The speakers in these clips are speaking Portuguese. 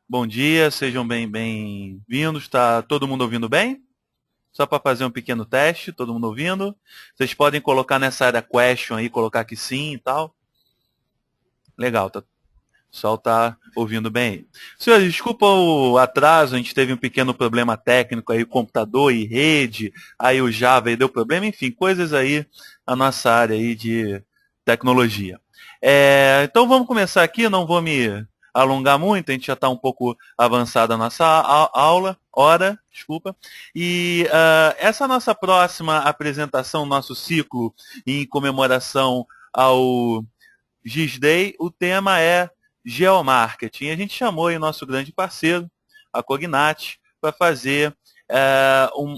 Bom dia, sejam bem-vindos. Está todo mundo ouvindo bem? Só para fazer um pequeno teste, todo mundo ouvindo? Vocês podem colocar nessa área question aí, colocar que sim e tal. Legal, tá, o pessoal está ouvindo bem aí. Senhores, desculpa o atraso, a gente teve um pequeno problema técnico aí, computador e rede, aí o Java aí deu problema, enfim, coisas aí na nossa área aí de tecnologia. Então vamos começar aqui, não vou me alongar muito, a gente já está um pouco avançada a nossa desculpa. E essa nossa próxima apresentação, nosso ciclo em comemoração ao GISDAY, o tema é geomarketing. A gente chamou aí o nosso grande parceiro, a Cognite, para fazer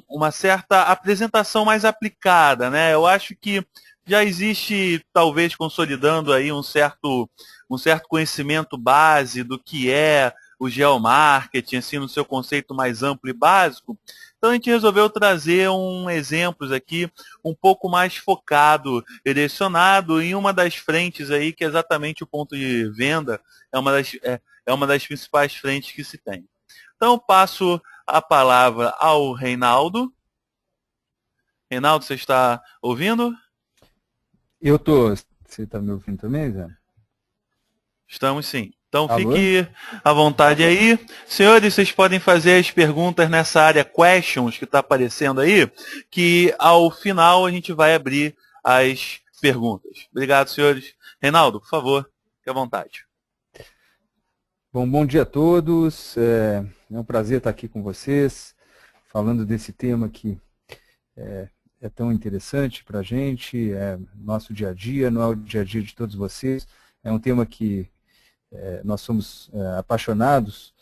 uma certa apresentação mais aplicada, né? Eu acho que já existe, talvez consolidando aí um certo conhecimento base do que é o geomarketing, assim, no seu conceito mais amplo e básico. Então a gente resolveu trazer exemplos aqui um pouco mais focado, direcionado em uma das frentes aí, que é exatamente o ponto de venda, é uma das principais frentes que se tem. Então eu passo a palavra ao Reinaldo. Reinaldo, você está ouvindo? Eu tô. Você está me ouvindo também, Zé? Estamos sim. Então Alô? fique à vontade aí. Senhores, vocês podem fazer as perguntas nessa área questions que está aparecendo aí, que ao final a gente vai abrir as perguntas. Obrigado, senhores. Reinaldo, por favor, fique à vontade. Bom dia a todos. É um prazer estar aqui com vocês, falando desse tema que é tão interessante para a gente, é nosso dia a dia, não é o dia a dia de todos vocês. É um tema que nós somos apaixonados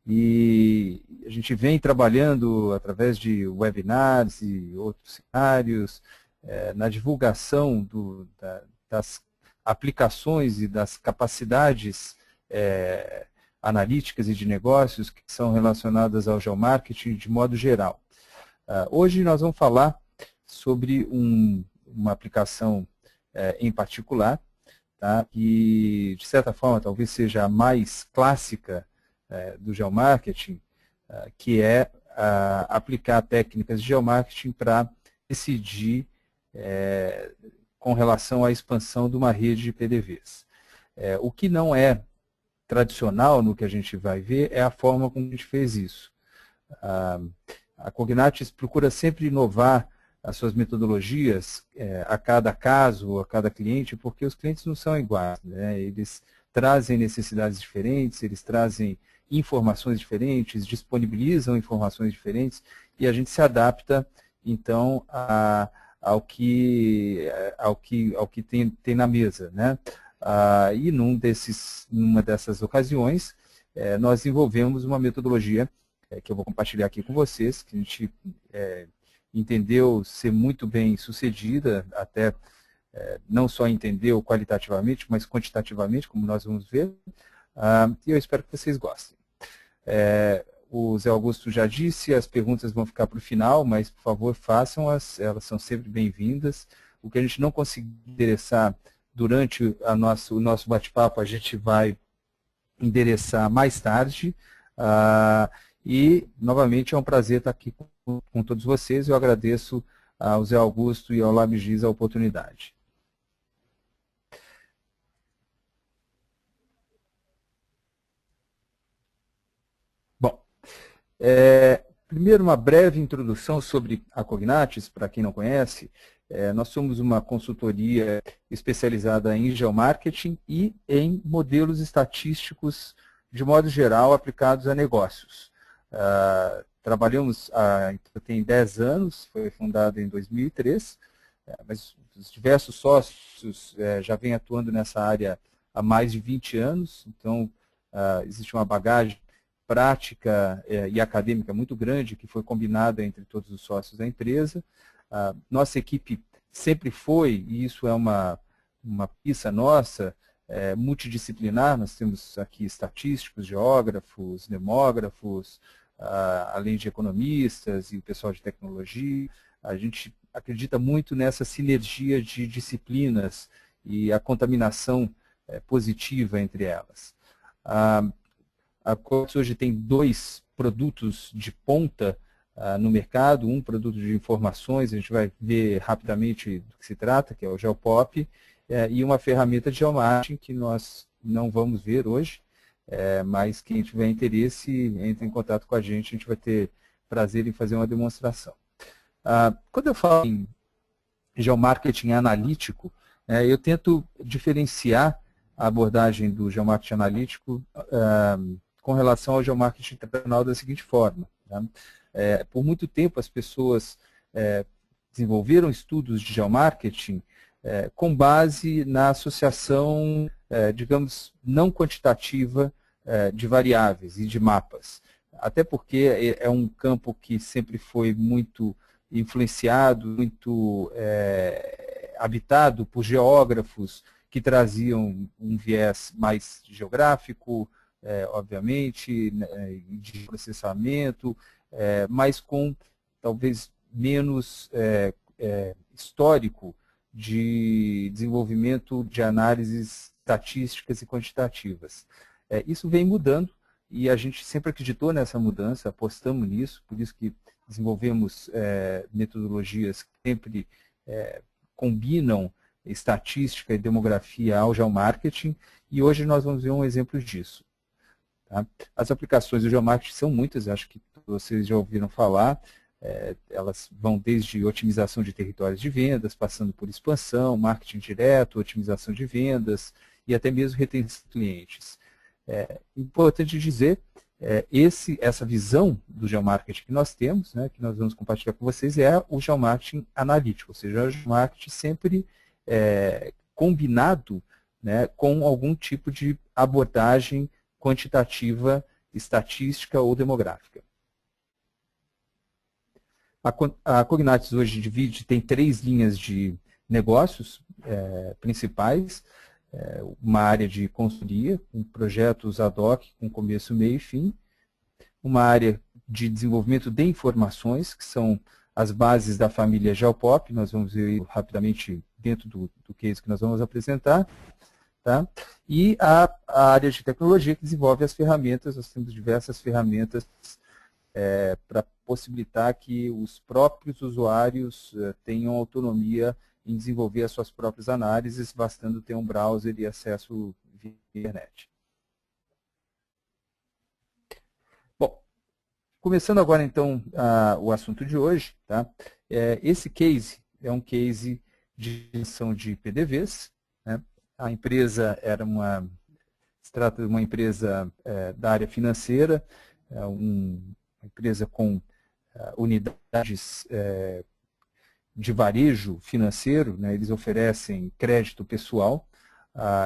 e a gente vem trabalhando através de webinars e outros cenários, na divulgação das aplicações e das capacidades analíticas e de negócios que são relacionadas ao geomarketing de modo geral. Hoje nós vamos falar sobre uma aplicação em particular, tá? E, de certa forma, talvez seja a mais clássica do geomarketing, que é aplicar técnicas de geomarketing para decidir com relação à expansão de uma rede de PDVs. O que não é tradicional no que a gente vai ver é a forma como a gente fez isso. A Cognatis procura sempre inovar as suas metodologias a cada caso, a cada cliente, porque os clientes não são iguais, né? Eles trazem necessidades diferentes, eles trazem informações diferentes, disponibilizam informações diferentes e a gente se adapta, então, ao que tem na mesa, né? E numa dessas ocasiões, nós desenvolvemos uma metodologia que eu vou compartilhar aqui com vocês, que a gente entendeu ser muito bem sucedida, até não só entendeu qualitativamente, mas quantitativamente, como nós vamos ver, e eu espero que vocês gostem. O Zé Augusto já disse, as perguntas vão ficar para o final, mas, por favor, façam-as, elas são sempre bem-vindas. O que a gente não conseguir endereçar durante o nosso bate-papo, a gente vai endereçar mais tarde. E, novamente, é um prazer estar aqui com todos vocês. Eu agradeço ao Zé Augusto e ao LabGIS a oportunidade. Bom, primeiro uma breve introdução sobre a Cognatis, para quem não conhece. Nós somos uma consultoria especializada em geomarketing e em modelos estatísticos, de modo geral, aplicados a negócios. Trabalhamos tem 10 anos, foi fundada em 2003, mas os diversos sócios já vêm atuando nessa área há mais de 20 anos, então existe uma bagagem prática e acadêmica muito grande que foi combinada entre todos os sócios da empresa. Nossa equipe sempre foi, e isso é uma pista nossa, multidisciplinar. Nós temos aqui estatísticos, geógrafos, demógrafos, além de economistas e o pessoal de tecnologia. A gente acredita muito nessa sinergia de disciplinas e a contaminação positiva entre elas. A Cox hoje tem 2 produtos de ponta no mercado, um produto de informações, a gente vai ver rapidamente do que se trata, que é o Geopop, e uma ferramenta de geomarketing que nós não vamos ver hoje, mas quem tiver interesse, entre em contato com a gente vai ter prazer em fazer uma demonstração. Quando eu falo em geomarketing analítico, eu tento diferenciar a abordagem do geomarketing analítico com relação ao geomarketing tradicional da seguinte forma. Tá? Por muito tempo as pessoas desenvolveram estudos de geomarketing com base na associação, digamos, não quantitativa de variáveis e de mapas. Até porque é um campo que sempre foi muito influenciado, muito habitado por geógrafos que traziam um viés mais geográfico, obviamente, de processamento, mas com talvez menos histórico de desenvolvimento de análises estatísticas e quantitativas. Isso vem mudando e a gente sempre acreditou nessa mudança, apostamos nisso, por isso que desenvolvemos metodologias que sempre combinam estatística e demografia ao geomarketing, e hoje nós vamos ver um exemplo disso. Tá? As aplicações do geomarketing são muitas, acho que vocês já ouviram falar, elas vão desde otimização de territórios de vendas, passando por expansão, marketing direto, otimização de vendas e até mesmo retenção de clientes. Importante dizer, essa visão do geomarketing que nós temos, que nós vamos compartilhar com vocês, é o geomarketing analítico, ou seja, o geomarketing sempre combinado com algum tipo de abordagem quantitativa, estatística ou demográfica. A Cognatis hoje tem 3 linhas de negócios principais, uma área de consultoria, com projetos ad hoc, com começo, meio e fim, uma área de desenvolvimento de informações, que são as bases da família Geopop, nós vamos ver rapidamente dentro do case que nós vamos apresentar, tá? E a área de tecnologia que desenvolve as ferramentas, nós temos diversas ferramentas para possibilitar que os próprios usuários tenham autonomia em desenvolver as suas próprias análises, bastando ter um browser e acesso via internet. Bom, começando agora então o assunto de hoje, tá? Esse case é um case de gestão de PDVs, né? A empresa se trata de uma empresa da área financeira, uma empresa com unidades de varejo financeiro, eles oferecem crédito pessoal,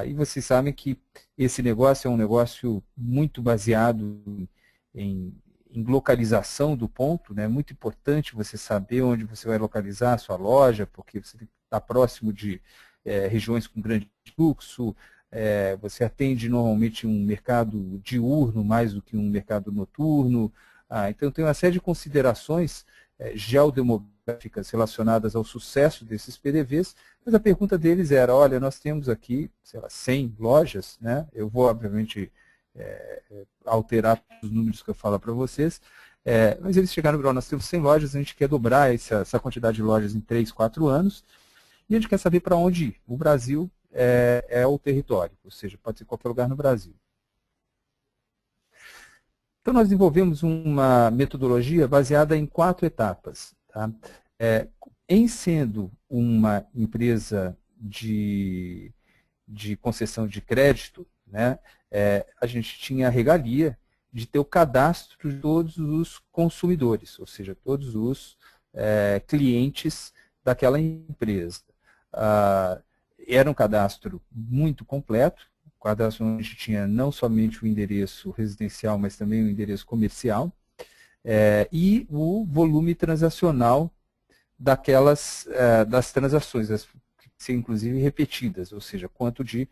e vocês sabem que esse negócio é um negócio muito baseado em localização do ponto, é muito importante você saber onde você vai localizar a sua loja, porque você está próximo de regiões com grande fluxo, você atende normalmente um mercado diurno mais do que um mercado noturno, então tem uma série de considerações geodemográficas relacionadas ao sucesso desses PDVs, mas a pergunta deles era, olha, nós temos aqui, sei lá, 100 lojas, eu vou, obviamente, alterar os números que eu falo para vocês, mas eles chegaram no nós temos 100 lojas, a gente quer dobrar essa quantidade de lojas em 3, 4 anos, e a gente quer saber para onde ir. O Brasil é o território, ou seja, pode ser qualquer lugar no Brasil. Então, nós desenvolvemos uma metodologia baseada em 4 etapas. Tá? Em sendo uma empresa de concessão de crédito, a gente tinha a regalia de ter o cadastro de todos os consumidores, ou seja, todos os clientes daquela empresa. Era um cadastro muito completo, o cadastro onde a gente tinha não somente o endereço residencial, mas também o endereço comercial, e o volume transacional das transações, ser inclusive repetidas, ou seja, quanto de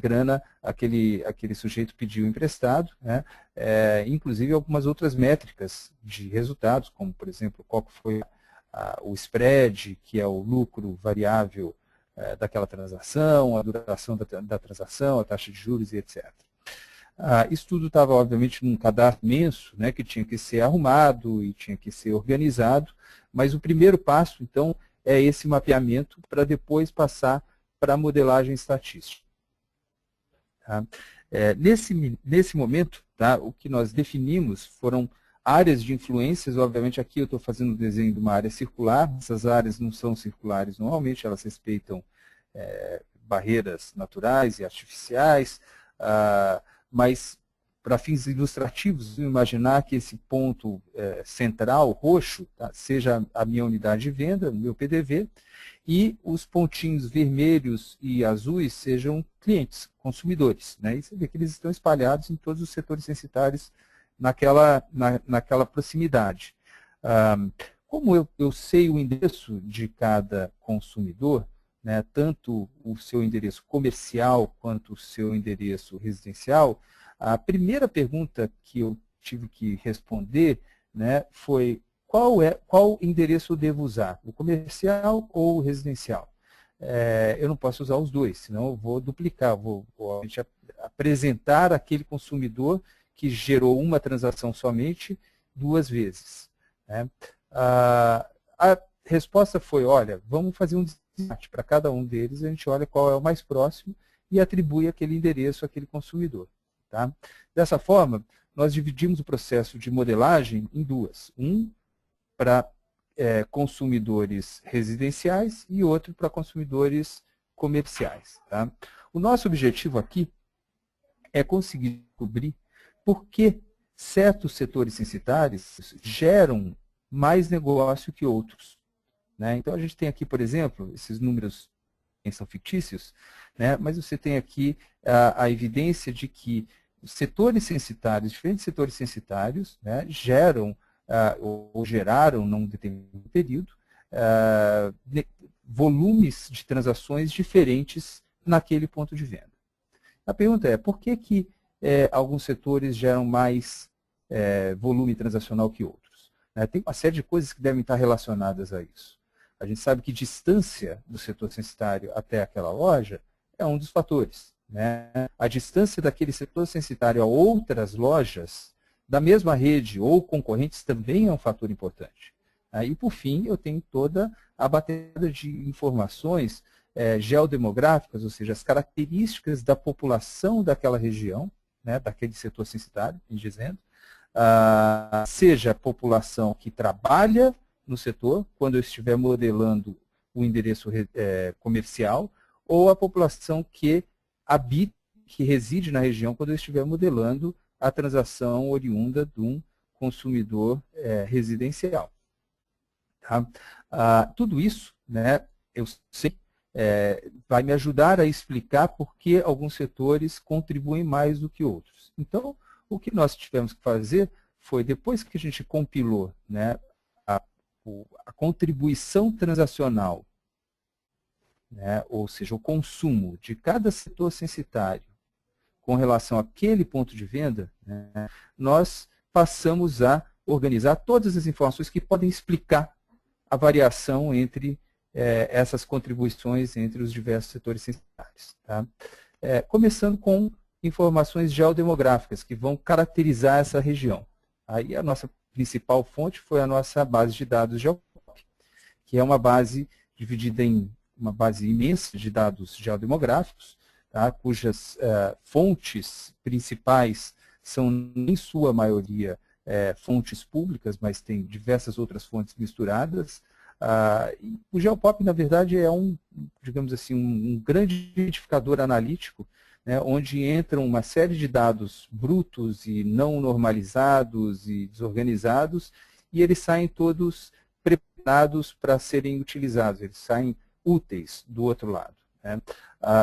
grana aquele sujeito pediu emprestado, inclusive algumas outras métricas de resultados, como, por exemplo, qual foi o spread, que é o lucro variável daquela transação, a duração da transação, a taxa de juros e etc. Isso tudo estava, obviamente, num cadastro imenso, né, que tinha que ser arrumado e tinha que ser organizado, mas o primeiro passo, então, é esse mapeamento para depois passar para a modelagem estatística. Tá? Nesse momento, tá, o que nós definimos foram áreas de influências. Obviamente, aqui eu estou fazendo um desenho de uma área circular. Essas áreas não são circulares normalmente, elas respeitam barreiras naturais e artificiais, mas para fins ilustrativos, imaginar que esse ponto central, roxo, tá, seja a minha unidade de venda, o meu PDV, e os pontinhos vermelhos e azuis sejam clientes, consumidores. Né? E você vê que eles estão espalhados em todos os setores censitários naquela proximidade. Como eu sei o endereço de cada consumidor, né, tanto o seu endereço comercial quanto o seu endereço residencial, a primeira pergunta que eu tive que responder, né, foi qual endereço eu devo usar, o comercial ou o residencial? Eu não posso usar os dois, senão eu vou duplicar, vou apresentar aquele consumidor que gerou uma transação somente 2 vezes. Né? A resposta foi, olha, vamos fazer um desempate para cada um deles, a gente olha qual é o mais próximo e atribui aquele endereço àquele consumidor. Tá? Dessa forma, nós dividimos o processo de modelagem em duas. Um para consumidores residenciais e outro para consumidores comerciais. Tá? O nosso objetivo aqui é conseguir descobrir por que certos setores censitários geram mais negócio que outros. Né? Então, a gente tem aqui, por exemplo, esses números são fictícios, né? Mas você tem aqui a evidência de que os setores censitários, diferentes setores censitários, né, geram ou geraram, num determinado período, volumes de transações diferentes naquele ponto de venda. A pergunta é, por que alguns setores geram mais volume transacional que outros? Tem uma série de coisas que devem estar relacionadas a isso. A gente sabe que distância do setor censitário até aquela loja é um dos fatores. Né? A distância daquele setor censitário a outras lojas da mesma rede ou concorrentes também é um fator importante. E, por fim, eu tenho toda a bateria de informações geodemográficas, ou seja, as características da população daquela região, né, daquele setor censitário, dizendo, seja a população que trabalha no setor, quando eu estiver modelando o endereço comercial, ou a população que habita, que reside na região, quando eu estiver modelando a transação oriunda de um consumidor residencial. Tá? Tudo isso, né, eu sei, vai me ajudar a explicar por que alguns setores contribuem mais do que outros. Então, o que nós tivemos que fazer foi, depois que a gente compilou, né, a contribuição transacional, né, ou seja, o consumo de cada setor censitário com relação àquele ponto de venda, né, nós passamos a organizar todas as informações que podem explicar a variação entre essas contribuições entre os diversos setores censitários. Tá? Começando com informações geodemográficas, que vão caracterizar essa região. Aí a nossa principal fonte foi a nossa base de dados GeoPop, que é uma base dividida em uma base imensa de dados geodemográficos, tá, cujas fontes principais são, em sua maioria, fontes públicas, mas tem diversas outras fontes misturadas. O GeoPop, na verdade, é digamos assim, um grande identificador analítico, né, onde entram uma série de dados brutos e não normalizados e desorganizados, e eles saem todos preparados para serem utilizados, eles saem úteis do outro lado. Né?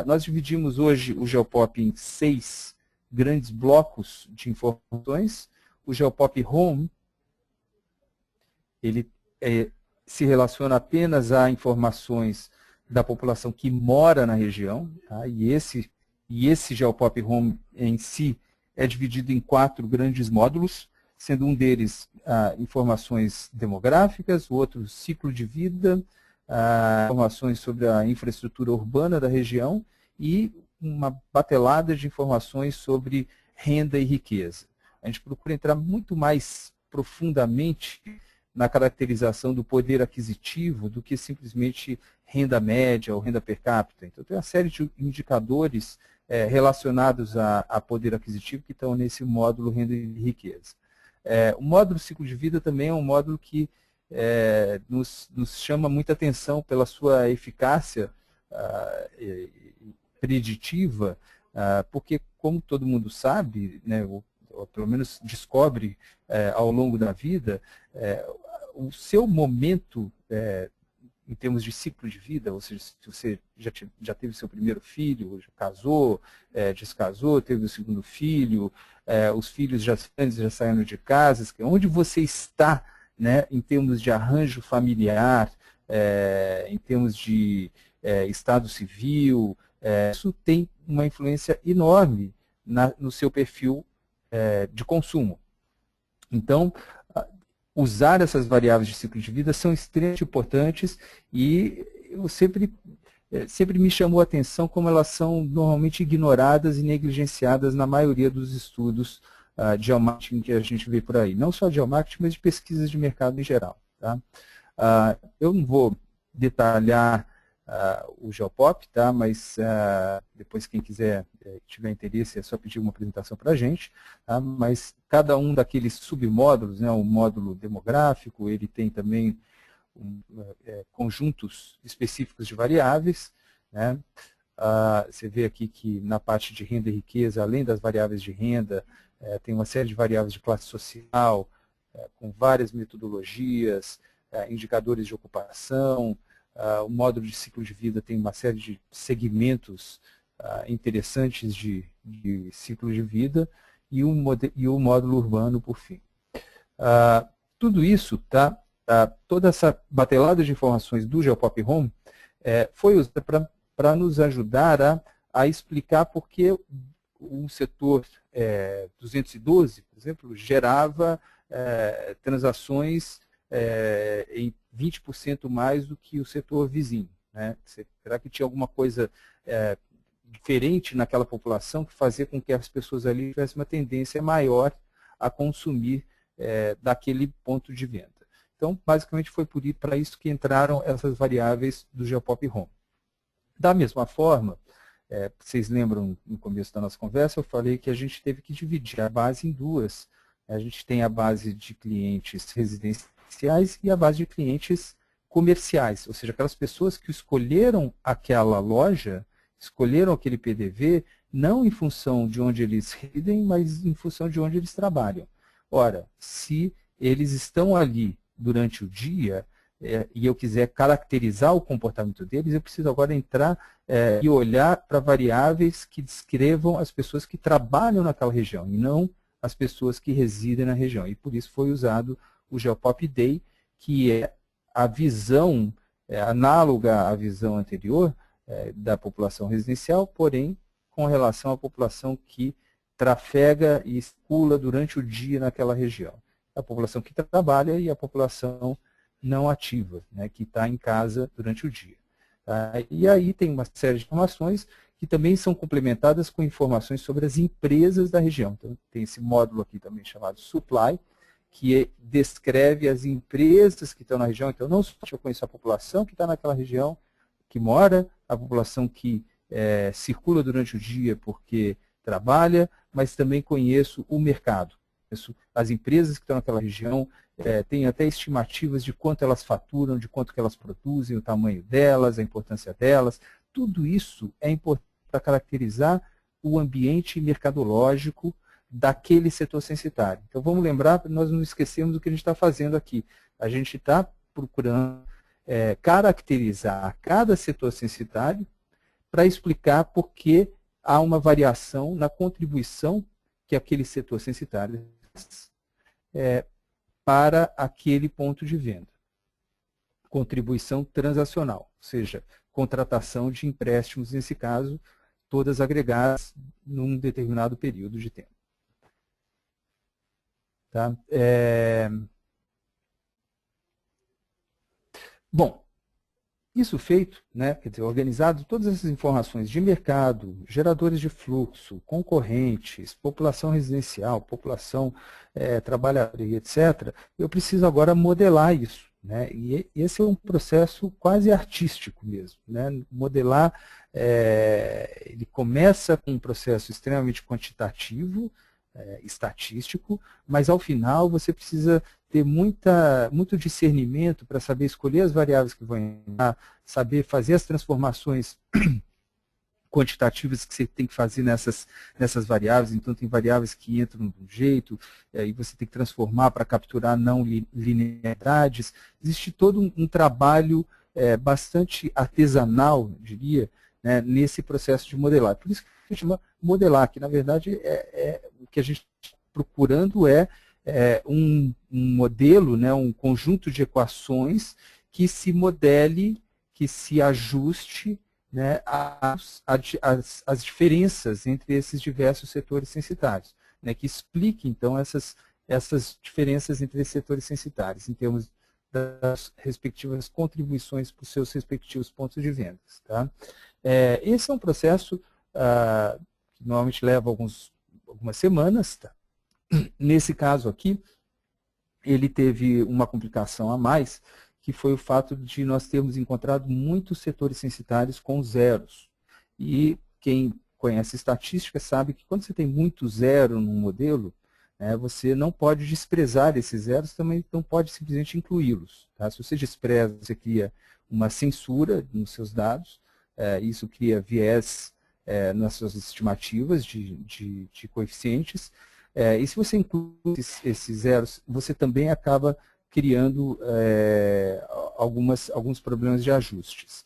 Nós dividimos hoje o GeoPop em 6 grandes blocos de informações. O GeoPop Home, ele se relaciona apenas a informações da população que mora na região, tá? E esse GeoPop Home em si é dividido em 4 grandes módulos, sendo um deles informações demográficas, o outro ciclo de vida, informações sobre a infraestrutura urbana da região e uma batelada de informações sobre renda e riqueza. A gente procura entrar muito mais profundamente na caracterização do poder aquisitivo do que simplesmente renda média ou renda per capita. Então, tem uma série de indicadores relacionados a poder aquisitivo que estão nesse módulo renda e riqueza. O módulo ciclo de vida também é um módulo que nos chama muita atenção pela sua eficácia preditiva, porque, como todo mundo sabe, né, ou pelo menos descobre ao longo da vida, o seu momento em termos de ciclo de vida, ou seja, se você já teve seu primeiro filho, já casou, descasou, teve o segundo filho, os filhos já saíram de casa, onde você está, né, em termos de arranjo familiar, em termos de estado civil, isso tem uma influência enorme no seu perfil de consumo. Então, usar essas variáveis de ciclo de vida são extremamente importantes e eu sempre me chamou a atenção como elas são normalmente ignoradas e negligenciadas na maioria dos estudos de geomarketing que a gente vê por aí. Não só de geomarketing, mas de pesquisas de mercado em geral. Tá? Eu não vou detalhar o Geopop, tá? Mas depois quem quiser, tiver interesse, é só pedir uma apresentação para a gente. Tá? Mas cada um daqueles submódulos, né, o módulo demográfico, ele tem também conjuntos específicos de variáveis. Né? Você vê aqui que na parte de renda e riqueza, além das variáveis de renda, tem uma série de variáveis de classe social, com várias metodologias, indicadores de ocupação. O módulo de ciclo de vida tem uma série de segmentos interessantes de ciclo de vida e o módulo urbano, por fim. Tudo isso, toda essa batelada de informações do Geopop Home foi usada para nos ajudar a explicar por que o setor 212, por exemplo, gerava transações em 20% mais do que o setor vizinho. Né? Será que tinha alguma coisa diferente naquela população que fazia com que as pessoas ali tivessem uma tendência maior a consumir daquele ponto de venda? Então, basicamente, foi para isso que entraram essas variáveis do Geopop Home. Da mesma forma, vocês lembram no começo da nossa conversa, eu falei que a gente teve que dividir a base em duas. A gente tem a base de clientes residenciais e a base de clientes comerciais, ou seja, aquelas pessoas que escolheram aquela loja, escolheram aquele PDV, não em função de onde eles residem, mas em função de onde eles trabalham. Ora, se eles estão ali durante o dia e eu quiser caracterizar o comportamento deles, eu preciso agora entrar e olhar para variáveis que descrevam as pessoas que trabalham naquela região, e não as pessoas que residem na região. E por isso foi usado o Geopop Day, que é a visão análoga à visão anterior da população residencial, porém com relação à população que trafega e circula durante o dia naquela região. A população que trabalha e a população não ativa, né, que está em casa durante o dia. Tá? E aí tem uma série de informações que também são complementadas com informações sobre as empresas da região. Então, tem esse módulo aqui também chamado Supply, que descreve as empresas que estão na região. Então, não só eu conheço a população que está naquela região, que mora, a população que circula durante o dia porque trabalha, mas também conheço o mercado. Conheço as empresas que estão naquela região, tenho até estimativas de quanto elas faturam, de quanto que elas produzem, o tamanho delas, a importância delas. Tudo isso é importante para caracterizar o ambiente mercadológico daquele setor censitário. Então, vamos lembrar, nós não esquecemos do que a gente está fazendo aqui. A gente está procurando caracterizar cada setor censitário para explicar por que há uma variação na contribuição que aquele setor censitário faz para aquele ponto de venda. Contribuição transacional, ou seja, contratação de empréstimos, nesse caso, todas agregadas num determinado período de tempo. Tá? Bom, Isso feito, né, quer dizer, organizado todas essas informações de mercado, geradores de fluxo, concorrentes, população residencial, população trabalhadora, etc., eu preciso agora modelar isso. Né? E esse é um processo quase artístico mesmo. Né? Modelar, ele começa com um processo extremamente quantitativo, estatístico, mas ao final você precisa ter muito discernimento para saber escolher as variáveis que vão entrar, saber fazer as transformações quantitativas que você tem que fazer nessas variáveis. Então, tem variáveis que entram de um jeito, e você tem que transformar para capturar não linearidades. Existe todo um trabalho bastante artesanal, diria, né, nesse processo de modelar. Por isso que a gente chama modelar, que na verdade o que a gente está procurando um modelo, né, um conjunto de equações que se modele, que se ajuste, né, às diferenças entre esses diversos setores censitários, né, que explique, então, essas diferenças entre esses setores censitários, em termos das respectivas contribuições para os seus respectivos pontos de vendas. Tá? Esse é um processo que normalmente leva algumas semanas. Tá? Nesse caso aqui, ele teve uma complicação a mais, que foi o fato de nós termos encontrado muitos setores censitários com zeros. E quem conhece estatística sabe que quando você tem muito zero num modelo, você não pode desprezar esses zeros, também não pode simplesmente incluí-los. Tá? Se você despreza, você cria uma censura nos seus dados, isso cria viés nas suas estimativas de coeficientes, e se você inclui esses zeros, você também acaba criando alguns problemas de ajustes.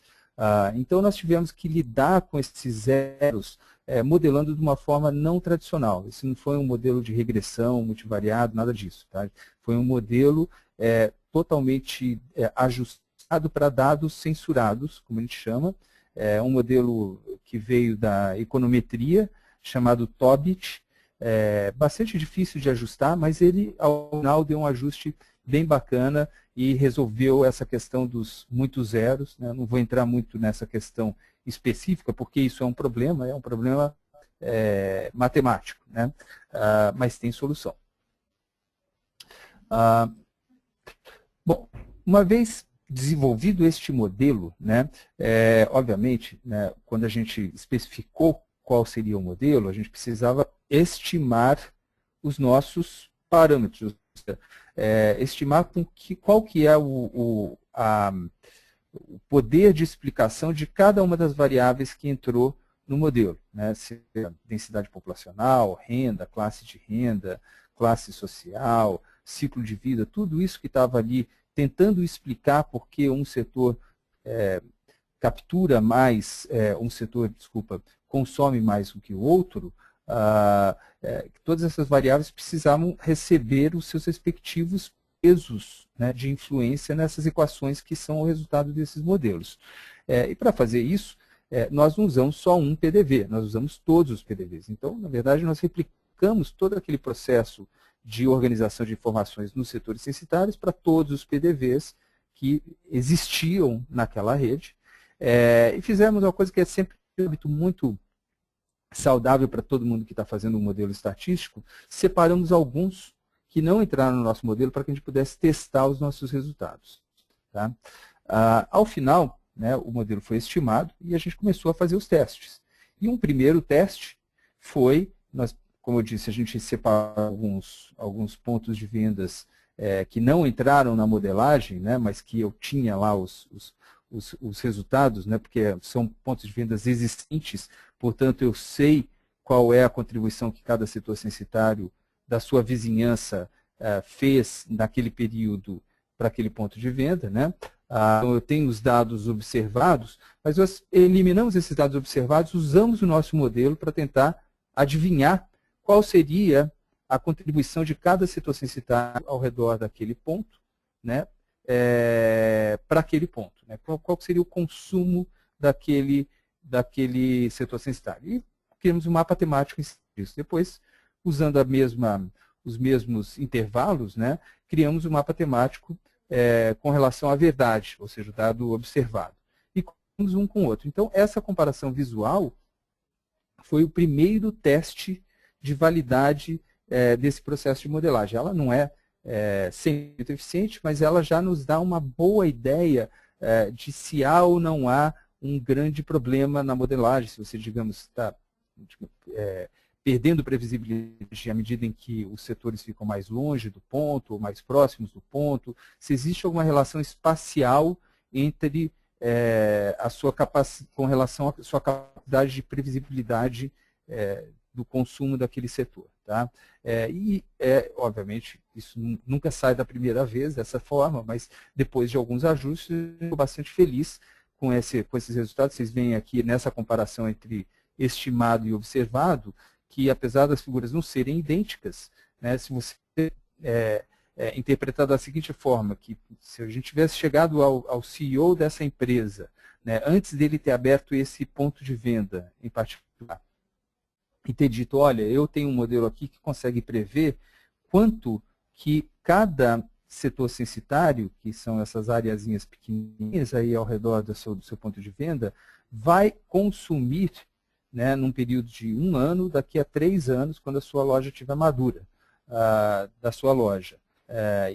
Então, nós tivemos que lidar com esses zeros modelando de uma forma não tradicional. Esse não foi um modelo de regressão multivariado, nada disso. Tá? Foi um modelo totalmente ajustado para dados censurados, como a gente chama. Um modelo que veio da econometria, chamado TOBIT. Bastante difícil de ajustar, mas ele, ao final, deu um ajuste bem bacana e resolveu essa questão dos muitos zeros. Né? Não vou entrar muito nessa questão específica, porque isso é um problema matemático, né? Mas tem solução. Bom, uma vez desenvolvido este modelo, né, obviamente, né, quando a gente especificou qual seria o modelo, a gente precisava estimar os nossos parâmetros, estimar qual que é o poder de explicação de cada uma das variáveis que entrou no modelo, né? Densidade populacional, renda, classe de renda, classe social, ciclo de vida, tudo isso que estava ali tentando explicar por que um setor captura mais, consome mais do que o outro. Todas essas variáveis precisavam receber os seus respectivos pesos, né, de influência nessas equações que são o resultado desses modelos. E para fazer isso, nós não usamos só um PDV, nós usamos todos os PDVs. Então, na verdade, nós replicamos todo aquele processo de organização de informações nos setores censitários para todos os PDVs que existiam naquela rede. E fizemos uma coisa que é sempre um hábito muito saudável para todo mundo que está fazendo um modelo estatístico: separamos alguns que não entraram no nosso modelo para que a gente pudesse testar os nossos resultados. Tá? Ao final, né, o modelo foi estimado e a gente começou a fazer os testes. E um primeiro teste foi, como eu disse, a gente separou alguns pontos de vendas que não entraram na modelagem, né, mas que eu tinha lá os resultados, né, porque são pontos de vendas existentes, portanto eu sei qual é a contribuição que cada setor censitário da sua vizinhança fez naquele período para aquele ponto de venda. Né? Então eu tenho os dados observados, mas nós eliminamos esses dados observados, usamos o nosso modelo para tentar adivinhar qual seria a contribuição de cada setor censitário ao redor daquele ponto, né, para aquele ponto. Né? Qual seria o consumo daquele setor censitário. E criamos um mapa temático em cima disso. Depois, usando os mesmos intervalos, né, criamos um mapa temático com relação à verdade, ou seja, o dado observado. um com o outro. Então, essa comparação visual foi o primeiro teste de validade desse processo de modelagem. Ela não é 100% eficiente, mas ela já nos dá uma boa ideia de se há ou não há um grande problema na modelagem, se você, digamos, está perdendo previsibilidade à medida em que os setores ficam mais longe do ponto, ou mais próximos do ponto, se existe alguma relação espacial entre com relação à sua capacidade de previsibilidade do consumo daquele setor. Tá? Obviamente, isso nunca sai da primeira vez dessa forma, mas depois de alguns ajustes, eu estou bastante feliz com esses resultados. Vocês veem aqui nessa comparação entre estimado e observado, que apesar das figuras não serem idênticas, né, se você interpretar da seguinte forma, que se a gente tivesse chegado ao CEO dessa empresa, né, antes dele ter aberto esse ponto de venda em particular, e ter dito, olha, eu tenho um modelo aqui que consegue prever quanto que cada setor censitário, que são essas areazinhas pequenininhas aí ao redor do seu ponto de venda, vai consumir, né, num período de 1 ano, daqui a 3 anos, quando a sua loja estiver madura, da sua loja.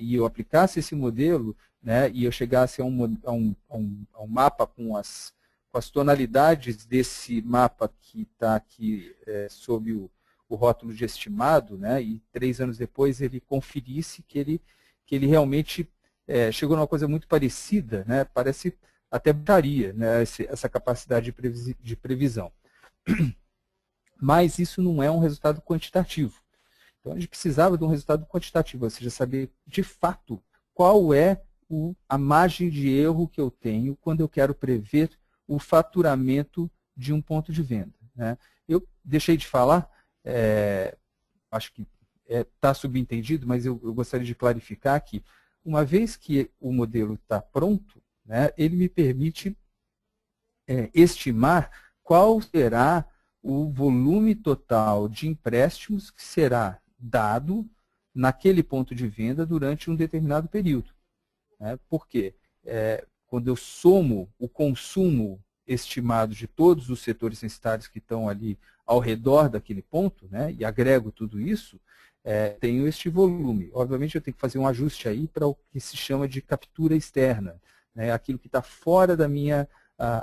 E eu aplicasse esse modelo, né, e eu chegasse a um mapa com as tonalidades desse mapa que está aqui sob o rótulo de estimado, né, e 3 anos depois ele conferisse que ele realmente chegou numa coisa muito parecida, né, parece até bruxaria, né, essa capacidade de previsão. Mas isso não é um resultado quantitativo. Então, a gente precisava de um resultado quantitativo, ou seja, saber de fato qual é a margem de erro que eu tenho quando eu quero prever o faturamento de um ponto de venda. Né? Eu deixei de falar, acho que está subentendido, mas eu gostaria de clarificar que, uma vez que o modelo está pronto, né, ele me permite estimar qual será o volume total de empréstimos que será dado naquele ponto de venda durante um determinado período. Né? Por quê? Quando eu somo o consumo estimado de todos os setores censitários que estão ali ao redor daquele ponto, né, e agrego tudo isso, tenho este volume. Obviamente, eu tenho que fazer um ajuste aí para o que se chama de captura externa, né, aquilo que está fora da minha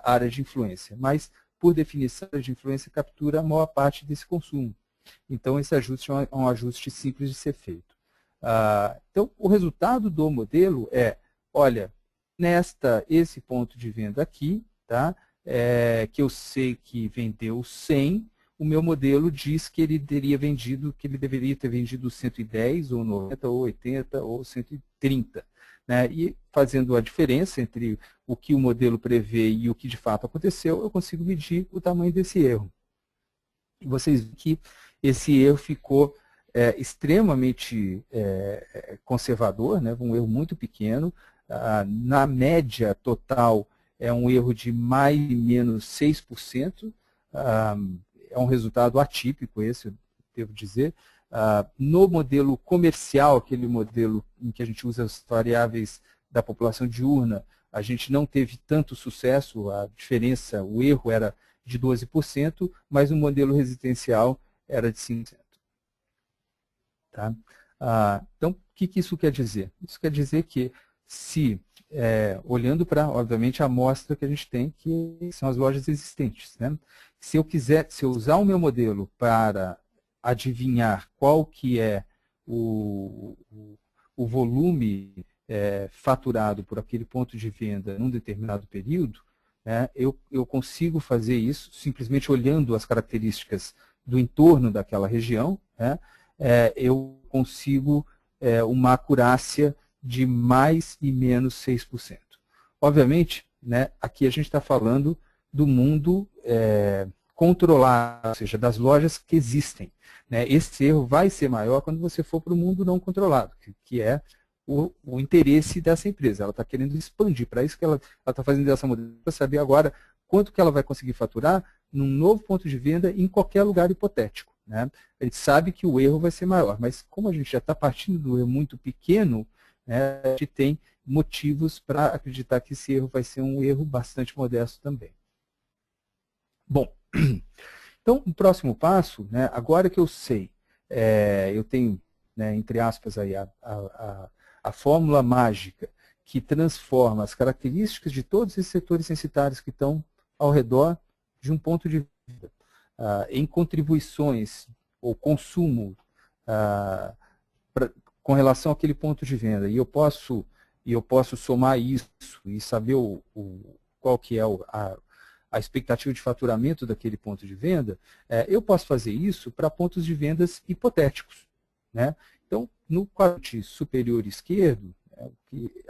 área de influência. Mas, por definição, a área de influência captura a maior parte desse consumo. Então, esse ajuste é um ajuste simples de ser feito. Então, o resultado do modelo olha, esse ponto de venda aqui, tá, que eu sei que vendeu 100, o meu modelo diz que ele deveria ter vendido 110, ou 90, ou 80, ou 130. Né? E fazendo a diferença entre o que o modelo prevê e o que de fato aconteceu, eu consigo medir o tamanho desse erro. E vocês veem que esse erro ficou extremamente conservador, né? Um erro muito pequeno. Na média total, é um erro de mais ou menos 6%. É um resultado atípico esse, eu devo dizer. No modelo comercial, aquele modelo em que a gente usa as variáveis da população diurna, a gente não teve tanto sucesso, a diferença, o erro era de 12%, mas no modelo residencial era de 5%. Tá? Então, o que isso quer dizer? Isso quer dizer que, olhando para, obviamente, a amostra que a gente tem, que são as lojas existentes, né? Se eu usar o meu modelo para adivinhar qual que é o volume faturado por aquele ponto de venda num determinado período, né, eu consigo fazer isso simplesmente olhando as características do entorno daquela região, né, eu consigo uma acurácia de mais e menos 6%. Obviamente, né, aqui a gente está falando do mundo controlado, ou seja, das lojas que existem. Né? Esse erro vai ser maior quando você for para o mundo não controlado, que é o interesse dessa empresa. Ela está querendo expandir, para isso que ela está fazendo essa mudança, para saber agora quanto que ela vai conseguir faturar num novo ponto de venda em qualquer lugar hipotético. Né? A gente sabe que o erro vai ser maior, mas como a gente já está partindo do erro muito pequeno, né, a gente tem motivos para acreditar que esse erro vai ser um erro bastante modesto também. Bom, então o próximo passo, né, agora que eu sei, eu tenho, né, entre aspas, aí, a fórmula mágica que transforma as características de todos esses setores censitários que estão ao redor de um ponto de vista, em contribuições ou consumo com relação àquele ponto de venda. E eu posso somar isso e saber qual que é a expectativa de faturamento daquele ponto de venda, eu posso fazer isso para pontos de vendas hipotéticos, né? Então, no quadrante superior esquerdo,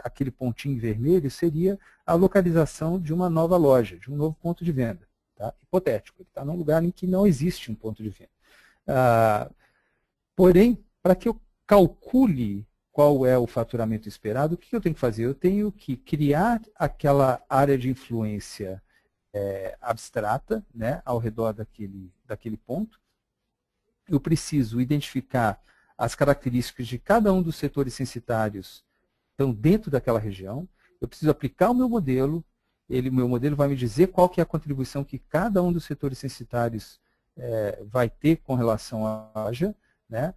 aquele pontinho vermelho seria a localização de uma nova loja, de um novo ponto de venda, tá? Hipotético. Ele está num lugar em que não existe um ponto de venda. Porém, para que eu calcule qual é o faturamento esperado, o que eu tenho que fazer? Eu tenho que criar aquela área de influência abstrata, né, ao redor daquele ponto. Eu preciso identificar as características de cada um dos setores censitários que estão dentro daquela região. Eu preciso aplicar o meu modelo. O meu modelo vai me dizer qual que é a contribuição que cada um dos setores censitários vai ter com relação à loja, né?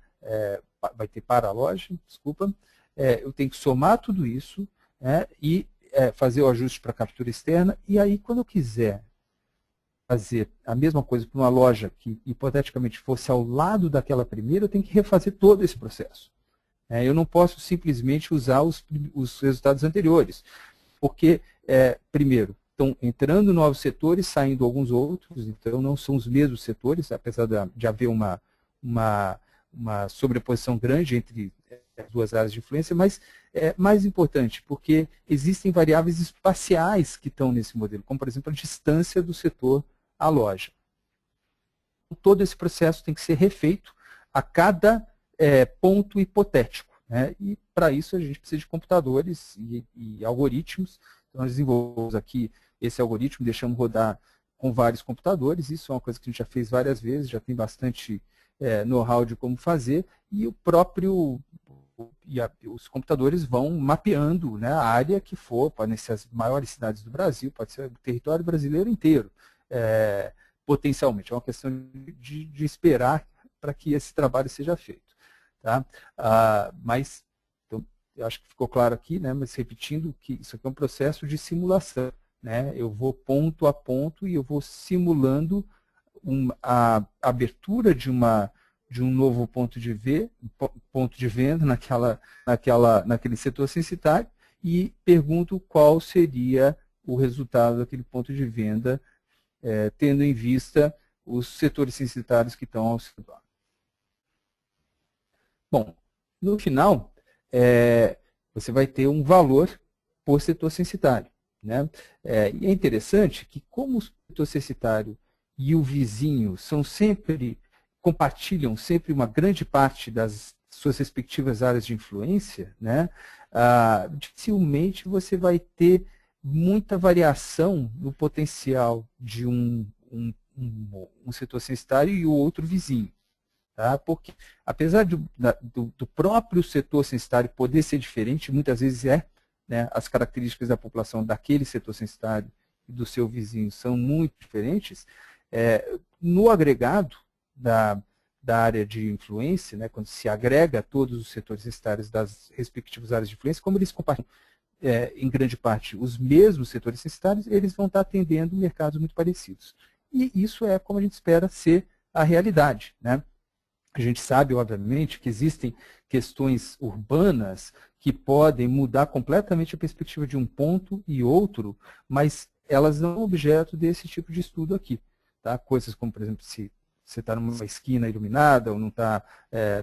Vai ter para a loja, desculpa. Eu tenho que somar tudo isso, né, e fazer o ajuste para a captura externa. E aí, quando eu quiser fazer a mesma coisa para uma loja que hipoteticamente fosse ao lado daquela primeira, eu tenho que refazer todo esse processo. Eu não posso simplesmente usar os resultados anteriores, porque, primeiro, estão entrando novos setores, saindo alguns outros, então não são os mesmos setores, apesar de haver uma sobreposição grande entre as duas áreas de influência, mas é mais importante, porque existem variáveis espaciais que estão nesse modelo, como, por exemplo, a distância do setor à loja. Todo esse processo tem que ser refeito a cada ponto hipotético, né? E, para isso, a gente precisa de computadores e algoritmos. Então, nós desenvolvemos aqui esse algoritmo, deixamos rodar com vários computadores. Isso é uma coisa que a gente já fez várias vezes, já tem bastante know-how de como fazer, e os computadores vão mapeando, né, a área que for, podem ser as maiores cidades do Brasil, pode ser o território brasileiro inteiro, potencialmente. É uma questão de esperar para que esse trabalho seja feito. Tá? Mas, então, eu acho que ficou claro aqui, né, mas repetindo que isso aqui é um processo de simulação. Né? Eu vou ponto a ponto e eu vou simulando a abertura de um novo ponto de venda naquele setor censitário e pergunto qual seria o resultado daquele ponto de venda, tendo em vista os setores censitários que estão ao redor. Bom, no final, você vai ter um valor por setor censitário. Né? E é interessante que, como o setor censitário e o vizinho compartilham sempre uma grande parte das suas respectivas áreas de influência, né, dificilmente você vai ter muita variação no potencial de um setor censitário e o outro vizinho. Tá? Porque, apesar do próprio setor censitário poder ser diferente, muitas vezes né, as características da população daquele setor censitário e do seu vizinho são muito diferentes, no agregado da área de influência, né, quando se agrega todos os setores censitários das respectivas áreas de influência, como eles compartilham em grande parte os mesmos setores censitários, eles vão estar atendendo mercados muito parecidos. E isso é como a gente espera ser a realidade. Né? A gente sabe, obviamente, que existem questões urbanas que podem mudar completamente a perspectiva de um ponto e outro, mas elas não são objeto desse tipo de estudo aqui. Tá? Coisas como, por exemplo, se você está numa esquina iluminada ou não está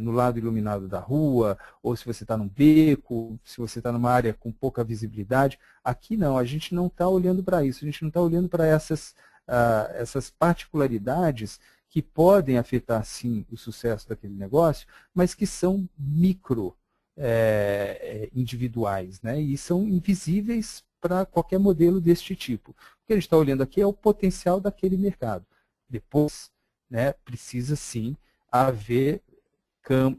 no lado iluminado da rua, ou se você está num beco, se você está numa área com pouca visibilidade. Aqui não, a gente não está olhando para isso, a gente não está olhando para essas particularidades que podem afetar, sim, o sucesso daquele negócio, mas que são micro individuais, né? E são invisíveis para qualquer modelo deste tipo. O que a gente está olhando aqui é o potencial daquele mercado. Depois, né, precisa, sim, haver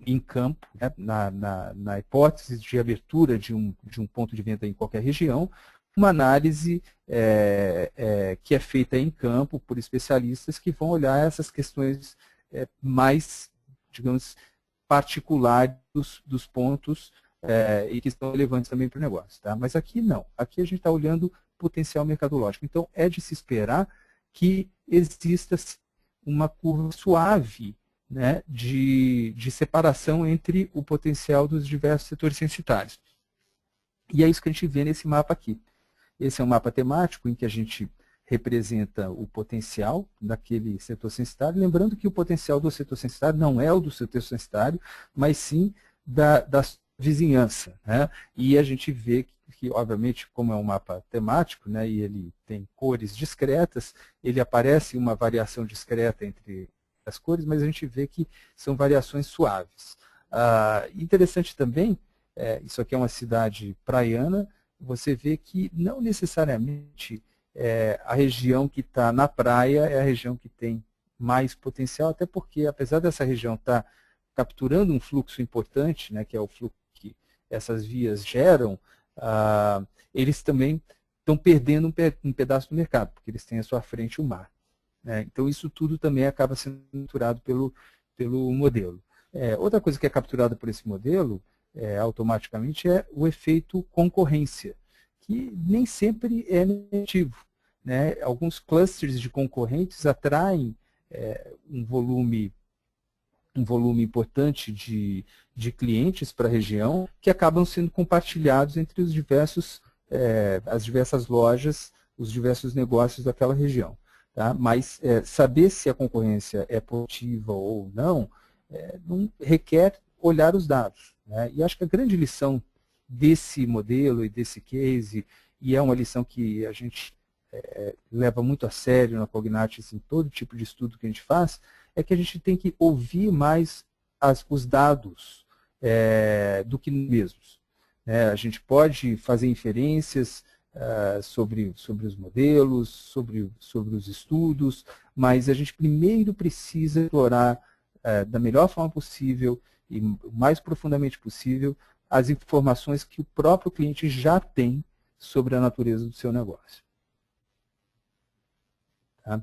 em campo, né, na hipótese de abertura de um ponto de venda em qualquer região, uma análise que é feita em campo por especialistas que vão olhar essas questões mais, digamos, particulares dos pontos e que são relevantes também para o negócio. Tá? Mas aqui não, aqui a gente está olhando potencial mercadológico. Então, é de se esperar que exista uma curva suave, né, de separação entre o potencial dos diversos setores censitários. E é isso que a gente vê nesse mapa aqui. Esse é um mapa temático em que a gente representa o potencial daquele setor censitário, lembrando que o potencial do setor censitário não é o do setor censitário, mas sim da vizinhança. Né? E a gente vê que, obviamente, como é um mapa temático, né, e ele tem cores discretas, ele aparece uma variação discreta entre as cores, mas a gente vê que são variações suaves. Interessante também, isso aqui é uma cidade praiana, você vê que não necessariamente a região que está na praia é a região que tem mais potencial, até porque, apesar dessa região estar capturando um fluxo importante, né, que é o fluxo que essas vias geram, eles também estão perdendo um pedaço do mercado, porque eles têm à sua frente o mar. Né? Então, isso tudo também acaba sendo capturado pelo modelo. Outra coisa que é capturada por esse modelo, automaticamente, é o efeito concorrência, que nem sempre é negativo. Né? Alguns clusters de concorrentes atraem um volume importante de clientes para a região, que acabam sendo compartilhados entre as diversas lojas, os diversos negócios daquela região. Tá? Mas saber se a concorrência é positiva ou não requer olhar os dados. Né? E acho que a grande lição desse modelo e desse case, e é uma lição que a gente leva muito a sério na Cognatis, em todo tipo de estudo que a gente faz, é que a gente tem que ouvir mais os dados do que mesmos. A gente pode fazer inferências sobre os modelos, sobre os estudos, mas a gente primeiro precisa explorar da melhor forma possível e o mais profundamente possível as informações que o próprio cliente já tem sobre a natureza do seu negócio. Tá?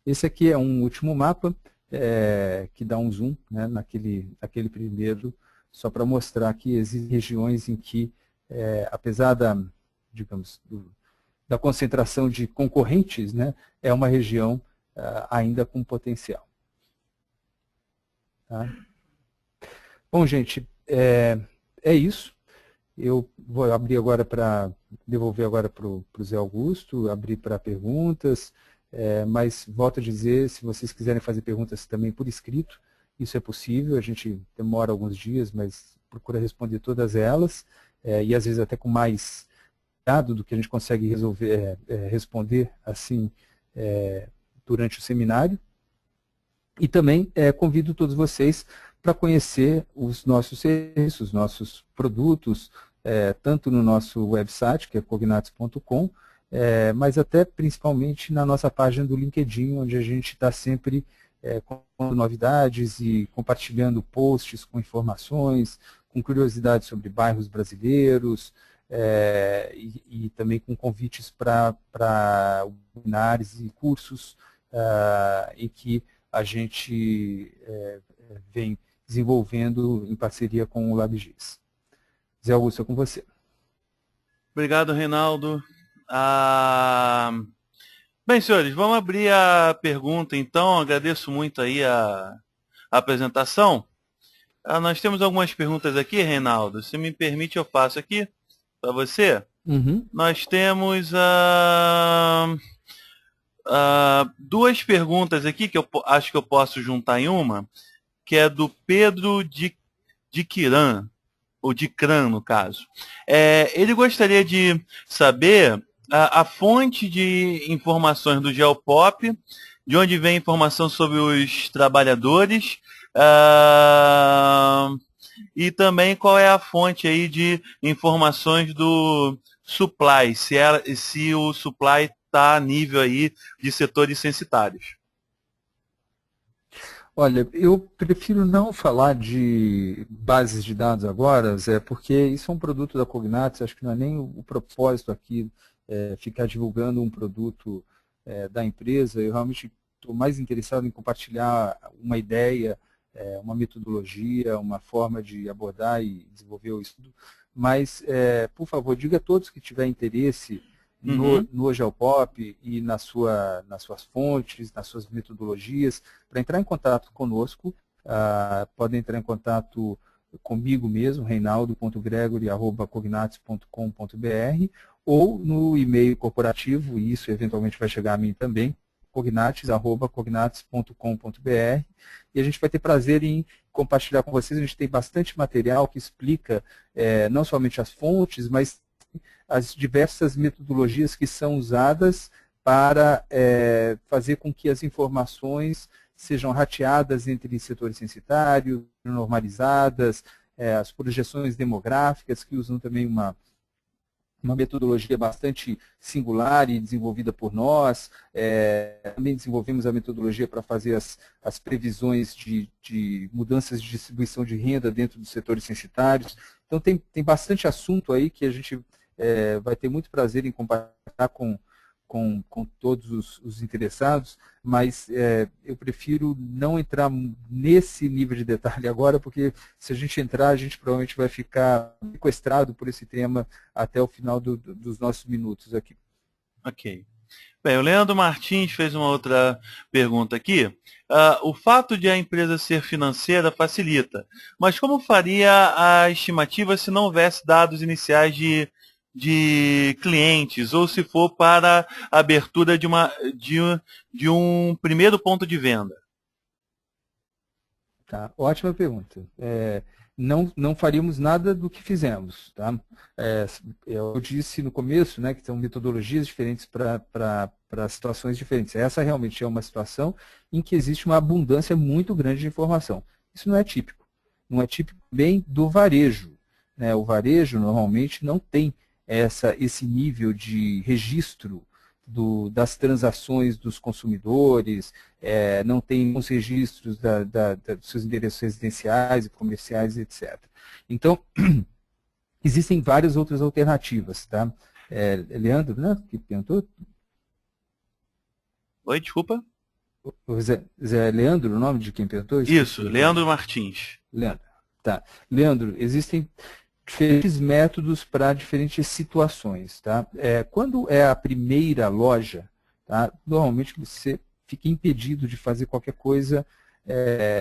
Esse aqui é um último mapa que dá um zoom, né, naquele primeiro, só para mostrar que existem regiões em que, apesar digamos, da concentração de concorrentes, né, é uma região ainda com potencial. Tá? Bom, gente, é isso. Eu vou abrir agora devolver agora para o Zé Augusto, abrir para perguntas, mas volto a dizer, se vocês quiserem fazer perguntas também por escrito, isso é possível, a gente demora alguns dias, mas procura responder todas elas, e às vezes até com mais dado do que a gente consegue responder assim durante o seminário. E também convido todos vocês para conhecer os nossos serviços, os nossos produtos, tanto no nosso website, que é cognatis.com, mas até principalmente na nossa página do LinkedIn, onde a gente está sempre com novidades e compartilhando posts com informações, com curiosidades sobre bairros brasileiros, e também com convites para webinars e cursos em que a gente vem desenvolvendo em parceria com o LabGIS. Zé Augusto, é com você. Obrigado, Reinaldo. Bem, senhores, vamos abrir a pergunta, então. Agradeço muito aí a apresentação. Nós temos algumas perguntas aqui, Reinaldo. Se me permite, eu faço aqui para você. Uhum. Nós temos duas perguntas aqui que eu acho que eu posso juntar em uma, que é do Pedro de Quiran, ou de Cran, no caso. Ele gostaria de saber a fonte de informações do Geopop, de onde vem a informação sobre os trabalhadores, e também qual é a fonte aí de informações do supply, se o supply está a nível aí de setores censitários. Olha, eu prefiro não falar de bases de dados agora, Zé, porque isso é um produto da Cognatis, acho que não é nem o propósito aqui ficar divulgando um produto da empresa. Eu realmente estou mais interessado em compartilhar uma ideia, uma metodologia, uma forma de abordar e desenvolver o estudo. Mas, por favor, diga a todos que tiverem interesse no Geopop e nas suas fontes, nas suas metodologias, para entrar em contato conosco. Podem entrar em contato comigo mesmo, reinaldo.gregory@cognatis.com.br, ou no e-mail corporativo, e isso eventualmente vai chegar a mim também, cognatis@cognatis.com.br, e a gente vai ter prazer em compartilhar com vocês. A gente tem bastante material que explica não somente as fontes, mas as diversas metodologias que são usadas para fazer com que as informações sejam rateadas entre setores censitários, normalizadas, as projeções demográficas, que usam também uma metodologia bastante singular e desenvolvida por nós. Também desenvolvemos a metodologia para fazer as previsões de mudanças de distribuição de renda dentro dos setores censitários. Então, tem bastante assunto aí que a gente vai ter muito prazer em compartilhar com todos os interessados, mas eu prefiro não entrar nesse nível de detalhe agora, porque se a gente entrar, a gente provavelmente vai ficar sequestrado por esse tema até o final dos nossos minutos aqui. Ok. Bem, o Leandro Martins fez uma outra pergunta aqui. O fato de a empresa ser financeira facilita, mas como faria a estimativa se não houvesse dados iniciais de clientes, ou se for para a abertura de um primeiro ponto de venda? Tá, ótima pergunta. Não faríamos nada do que fizemos. Tá? Eu disse no começo, né, que são metodologias diferentes para situações diferentes. Essa realmente é uma situação em que existe uma abundância muito grande de informação. Isso não é típico. Não é típico bem do varejo. Né? O varejo normalmente não tem esse nível de registro das transações dos consumidores, não tem os registros dos seus endereços residenciais e comerciais, etc. Então, existem várias outras alternativas. Tá? Leandro, né, que perguntou? Oi, desculpa? Zé Leandro, o nome de quem perguntou? Isso, Leandro Martins. Leandro, tá. Leandro, existem diferentes métodos para diferentes situações. Tá? Quando é a primeira loja, tá? Normalmente você fica impedido de fazer qualquer coisa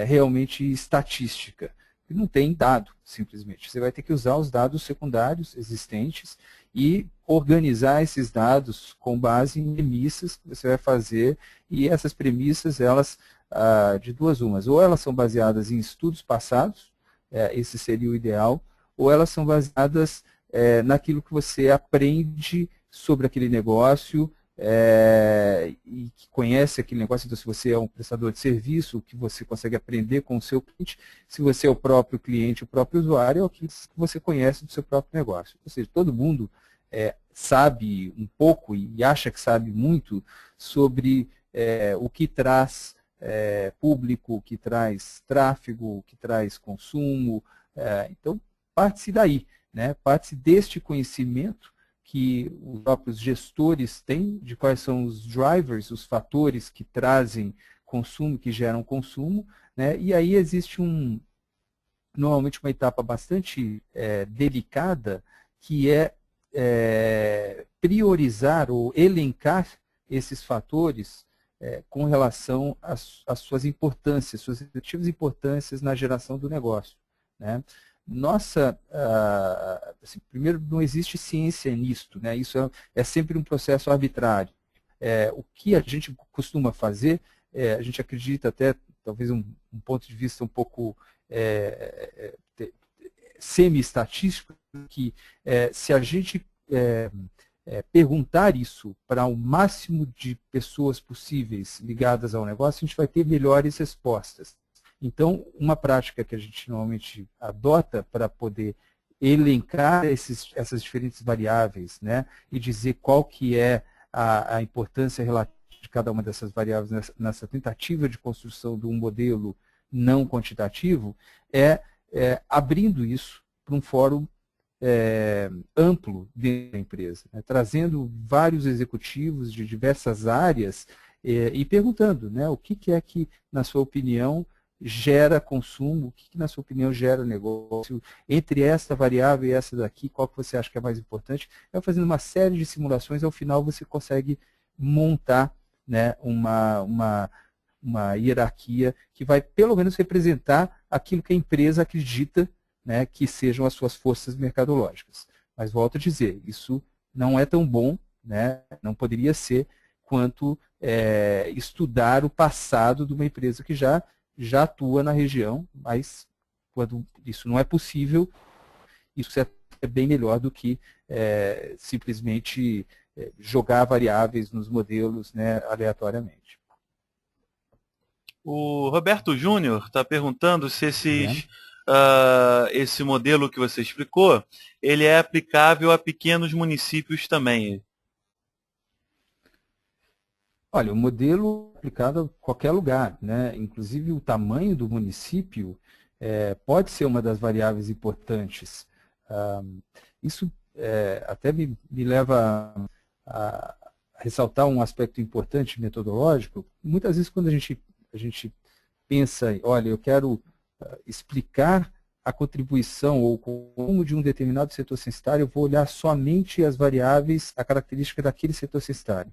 realmente estatística. Não tem dado, simplesmente. Você vai ter que usar os dados secundários existentes e organizar esses dados com base em premissas que você vai fazer, e essas premissas, elas, de duas umas, ou elas são baseadas em estudos passados, esse seria o ideal, ou elas são baseadas naquilo que você aprende sobre aquele negócio e que conhece aquele negócio. Então, se você é um prestador de serviço, o que você consegue aprender com o seu cliente; se você é o próprio cliente, o próprio usuário, é o que você conhece do seu próprio negócio. Ou seja, todo mundo sabe um pouco e acha que sabe muito sobre o que traz público, o que traz tráfego, o que traz consumo. Então, parte-se daí, né? Parte-se deste conhecimento que os próprios gestores têm de quais são os drivers, os fatores que trazem consumo, que geram consumo, né? E aí existe normalmente uma etapa bastante delicada, que é priorizar ou elencar esses fatores com relação às suas importâncias, suas efetivas importâncias na geração do negócio, né? Assim, primeiro, não existe ciência nisto, né? Isso é sempre um processo arbitrário. O que a gente costuma fazer, a gente acredita até, talvez um ponto de vista um pouco semi-estatístico, que se a gente perguntar isso para o máximo de pessoas possíveis ligadas ao negócio, a gente vai ter melhores respostas. Então, uma prática que a gente normalmente adota para poder elencar essas diferentes variáveis, né, e dizer qual que é a importância relativa de cada uma dessas variáveis nessa tentativa de construção de um modelo não quantitativo, abrindo isso para um fórum amplo dentro da empresa, né? Trazendo vários executivos de diversas áreas e perguntando, né, o que é que, na sua opinião, gera consumo, o que na sua opinião gera negócio, entre essa variável e essa daqui, qual que você acha que é mais importante? Fazendo uma série de simulações, ao final você consegue montar, né, uma hierarquia que vai pelo menos representar aquilo que a empresa acredita, né, que sejam as suas forças mercadológicas. Mas volto a dizer, isso não é tão bom, né, não poderia ser quanto estudar o passado de uma empresa que já atua na região, mas quando isso não é possível, isso é bem melhor do que simplesmente jogar variáveis nos modelos, né, aleatoriamente. O Roberto Júnior está perguntando se esse modelo que você explicou, ele é aplicável a pequenos municípios também. Olha, o modelo é aplicado a qualquer lugar, né? Inclusive o tamanho do município pode ser uma das variáveis importantes. Isso até me leva a ressaltar um aspecto importante metodológico. Muitas vezes quando a gente pensa, olha, eu quero explicar a contribuição ou o consumo de um determinado setor censitário, eu vou olhar somente as variáveis, a característica daquele setor censitário.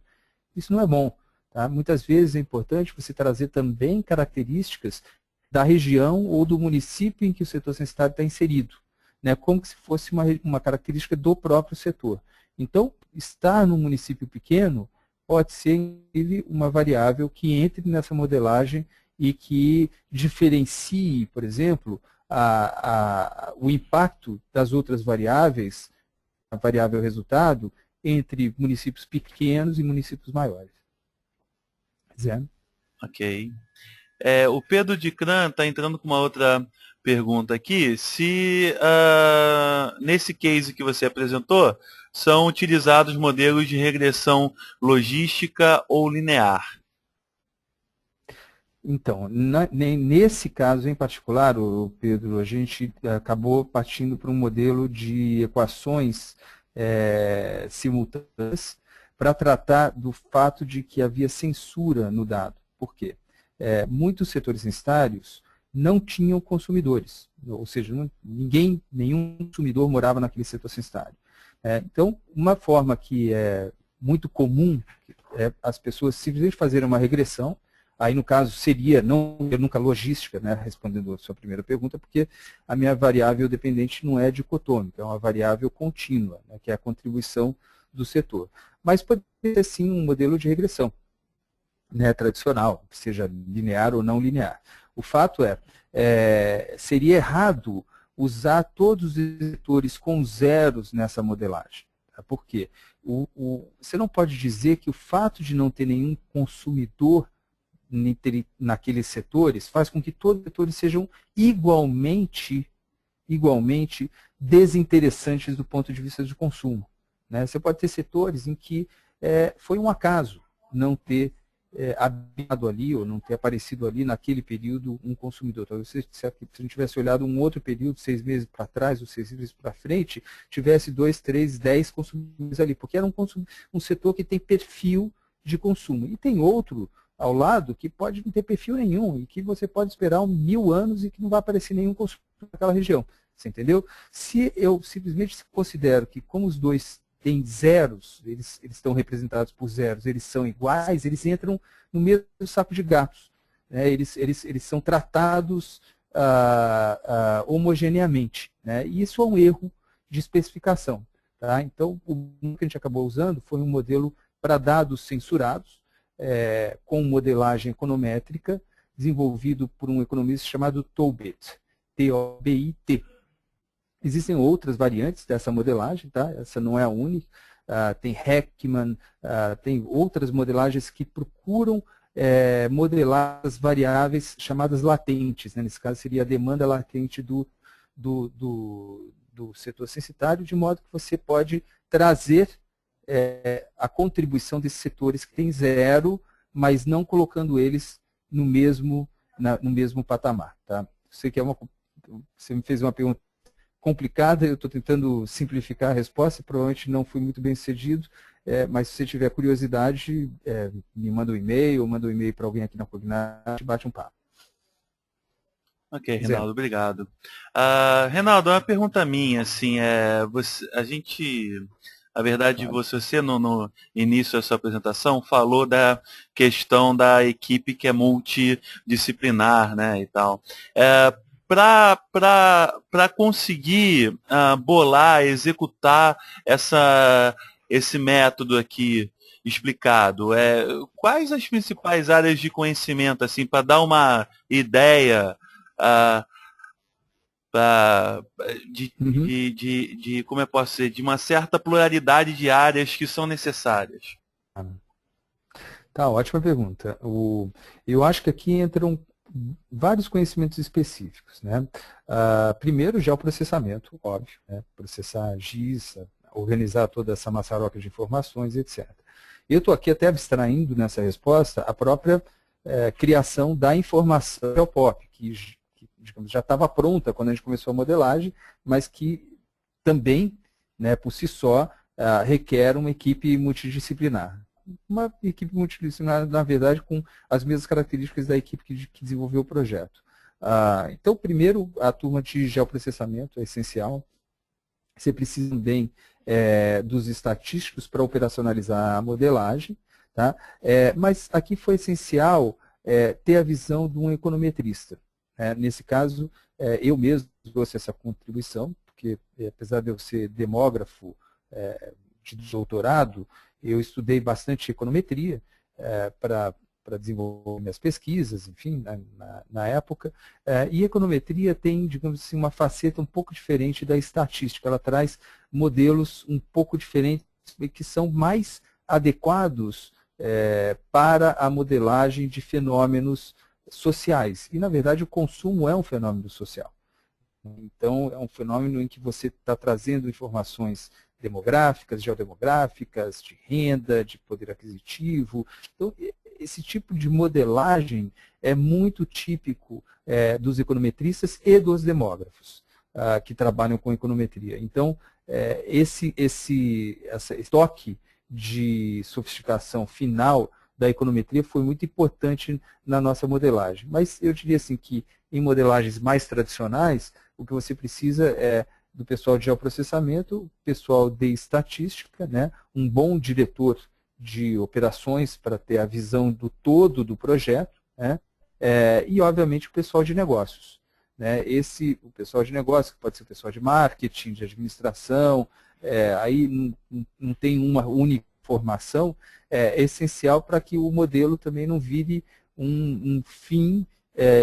Isso não é bom. Tá? Muitas vezes é importante você trazer também características da região ou do município em que o setor censitário está inserido, né? Como se fosse uma característica do próprio setor. Então, estar num município pequeno pode ser, inclusive, uma variável que entre nessa modelagem e que diferencie, por exemplo, o impacto das outras variáveis, a variável resultado, entre municípios pequenos e municípios maiores. Zé? Ok. O Pedro de Cran está entrando com uma outra pergunta aqui. Se nesse case que você apresentou, são utilizados modelos de regressão logística ou linear? Então, nesse caso em particular, Pedro, a gente acabou partindo para um modelo de equações simultâneas para tratar do fato de que havia censura no dado. Por quê? Muitos setores censitários não tinham consumidores, ou seja, nenhum consumidor morava naquele setor censitário. Então, uma forma que é muito comum é as pessoas simplesmente fazerem uma regressão. Aí, no caso, seria, não nunca logística, né, respondendo a sua primeira pergunta, porque a minha variável dependente não é dicotômica, é uma variável contínua, né, que é a contribuição do setor. Mas pode ser, sim, um modelo de regressão, né, tradicional, seja linear ou não linear. O fato seria errado usar todos os setores com zeros nessa modelagem. Tá? Por quê? Você não pode dizer que o fato de não ter nenhum consumidor naqueles setores faz com que todos os setores sejam igualmente desinteressantes do ponto de vista de consumo. Né? Você pode ter setores em que foi um acaso não ter habitado ali ou não ter aparecido ali naquele período um consumidor. Talvez se a gente tivesse olhado um outro período, 6 meses para trás ou 6 meses para frente, tivesse 2, 3, 10 consumidores ali, porque era um setor que tem perfil de consumo. E tem outro ao lado que pode não ter perfil nenhum e que você pode esperar 1000 anos e que não vai aparecer nenhum consumidor naquela região. Você entendeu? Se eu simplesmente considero que como os dois têm zeros, eles estão representados por zeros, eles são iguais, eles entram no mesmo saco de gatos. Né? Eles são tratados homogeneamente. Né? E isso é um erro de especificação. Tá? Então, o que a gente acabou usando foi um modelo para dados censurados, com modelagem econométrica, desenvolvido por um economista chamado Tobit, T-O-B-I-T. Existem outras variantes dessa modelagem, tá? Essa não é a única. Tem Heckman, tem outras modelagens que procuram modelar as variáveis chamadas latentes. Né? Nesse caso, seria a demanda latente do setor censitário, de modo que você pode trazer a contribuição desses setores que tem zero, mas não colocando eles no mesmo patamar. Tá? Você me fez uma pergunta complicada, eu estou tentando simplificar a resposta, provavelmente não fui muito bem sucedido, mas se você tiver curiosidade, me manda um e-mail, ou manda um e-mail para alguém aqui na Cognat, bate um papo. Ok, Reinaldo, obrigado. Reinaldo, uma pergunta minha, assim, na verdade, Claro. você no início da sua apresentação falou da questão da equipe que é multidisciplinar, né, e tal. Para conseguir bolar, executar esse método aqui explicado, quais as principais áreas de conhecimento, assim, para dar uma ideia ah, ah, Uhum. como eu posso dizer, de uma certa pluralidade de áreas que são necessárias? Tá, ótima pergunta. Eu acho que aqui entram vários conhecimentos específicos, né? Primeiro, geoprocessamento, óbvio, né? Processar GIS, organizar toda essa maçaroca de informações, etc. Eu estou aqui até abstraindo nessa resposta a própria criação da informação geopop, que digamos, já estava pronta quando a gente começou a modelagem, mas que também, né, por si só, requer uma equipe multidisciplinar. Uma equipe multidisciplinar, na verdade, com as mesmas características da equipe que desenvolveu o projeto. Então, primeiro, a turma de geoprocessamento é essencial. Você precisa também dos estatísticos para operacionalizar a modelagem. Tá? Mas aqui foi essencial ter a visão de um econometrista. Nesse caso, eu mesmo trouxe essa contribuição, porque apesar de eu ser demógrafo de doutorado, eu estudei bastante econometria para desenvolver minhas pesquisas, enfim, na época. E econometria tem, digamos assim, uma faceta um pouco diferente da estatística. Ela traz modelos um pouco diferentes que são mais adequados para a modelagem de fenômenos sociais. E, na verdade, o consumo é um fenômeno social. Então, é um fenômeno em que você está trazendo informações demográficas, geodemográficas, de renda, de poder aquisitivo. Então, esse tipo de modelagem é muito típico dos econometristas e dos demógrafos que trabalham com econometria. Então, esse estoque de sofisticação final da econometria foi muito importante na nossa modelagem. Mas eu diria assim que em modelagens mais tradicionais, o que você precisa é do pessoal de geoprocessamento, pessoal de estatística, né, um bom diretor de operações para ter a visão do todo do projeto, né, e, obviamente, o pessoal de negócios. Né, o pessoal de negócios, que pode ser o pessoal de marketing, de administração, aí não tem uma única formação, é essencial para que o modelo também não vire um fim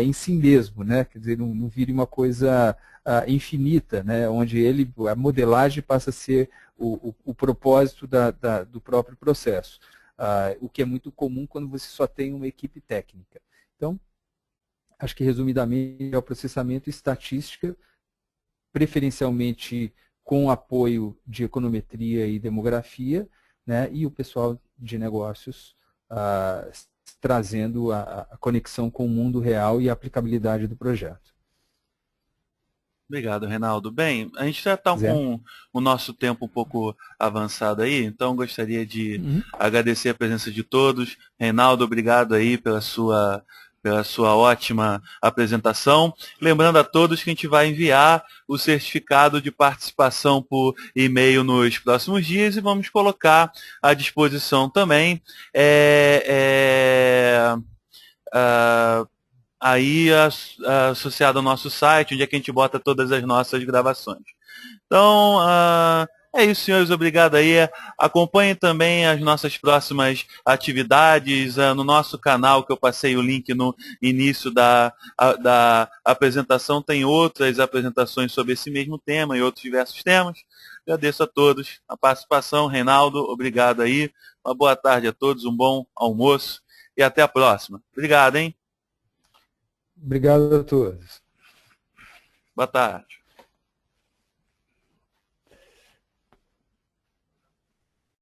em si mesmo, né? Quer dizer, não vire uma coisa infinita, né? Onde a modelagem passa a ser o propósito do próprio processo, o que é muito comum quando você só tem uma equipe técnica. Então, acho que resumidamente é o processamento e estatística, preferencialmente com apoio de econometria e demografia, né? E o pessoal de negócios trazendo a conexão com o mundo real e a aplicabilidade do projeto. Obrigado, Reinaldo. Bem, a gente já está Zé? com o nosso tempo um pouco avançado aí, então gostaria de agradecer a presença de todos. Reinaldo, obrigado aí pela sua ótima apresentação. Lembrando a todos que a gente vai enviar o certificado de participação por e-mail nos próximos dias e vamos colocar à disposição também aí associado ao nosso site, onde é que a gente bota todas as nossas gravações. Então, é isso, senhores. Obrigado aí. Acompanhem também as nossas próximas atividades no nosso canal, que eu passei o link no início da apresentação. Tem outras apresentações sobre esse mesmo tema e outros diversos temas. Agradeço a todos a participação. Reinaldo, obrigado aí. Uma boa tarde a todos, um bom almoço e até a próxima. Obrigado, hein? Obrigado a todos. Boa tarde.